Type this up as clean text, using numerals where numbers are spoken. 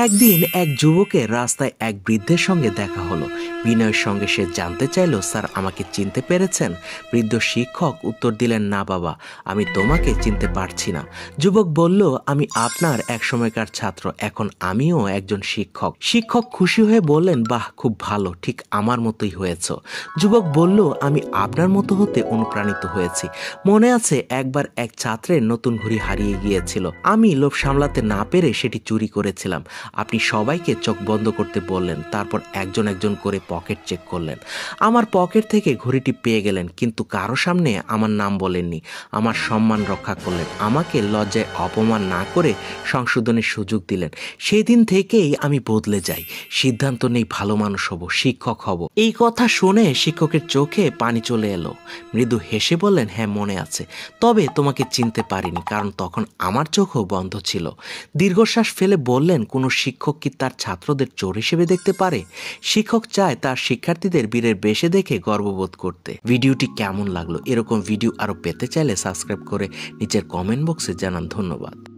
একদিন এক যুবকের রাস্তায় এক বৃদ্ধের সঙ্গে দেখা হলো। বিনয়ের সঙ্গে সে জানতে চাইল, স্যার আমাকে চিনতে পেরেছেন? বৃদ্ধ শিক্ষক উত্তর দিলেন, না বাবা, আমি তোমাকে চিনতে পারছি না। যুবক বলল, আমি আপনার এক সময়কার ছাত্র, এখন আমিও একজন শিক্ষক। শিক্ষক খুশি হয়ে বললেন, বাহ, খুব ভালো, ঠিক আমার মতোই হয়েছ। যুবক বলল, আমি আপনার মতো হতে অনুপ্রাণিত হয়েছি। মনে আছে একবার এক ছাত্রের নতুন ঘড়ি হারিয়ে গিয়েছিল, আমি লোভ সামলাতে না পেরে সেটি চুরি করেছিলাম। আপনি সবাইকে চোখ বন্ধ করতে বললেন, তারপর একজন একজন করে পকেট চেক করলেন। আমার পকেট থেকে ঘড়িটি পেয়ে গেলেন, কিন্তু কারো সামনে আমার নাম বলেননি। আমার সম্মান রক্ষা করলেন, আমাকে লজ্জায় অপমান না করে সংশোধনের সুযোগ দিলেন। সেই দিন থেকেই আমি বদলে যাই, সিদ্ধান্ত নেই ভালো মানুষ হব, শিক্ষক হব। এই কথা শুনে শিক্ষকের চোখে পানি চলে এলো। মৃদু হেসে বললেন, হ্যাঁ মনে আছে, তবে তোমাকে চিনতে পারিনি, কারণ তখন আমার চোখও বন্ধ ছিল। দীর্ঘশ্বাস ফেলে বললেন, কোনো শিক্ষক কি তার ছাত্রদের চোর হিসেবে দেখতে পারে? শিক্ষক চায় তার শিক্ষার্থীদের বীরের বেশে দেখে গর্ববোধ করতে। ভিডিওটি কেমন লাগলো? এরকম ভিডিও আরো পেতে চাইলে সাবস্ক্রাইব করে নিচের কমেন্ট বক্সে জানান। ধন্যবাদ।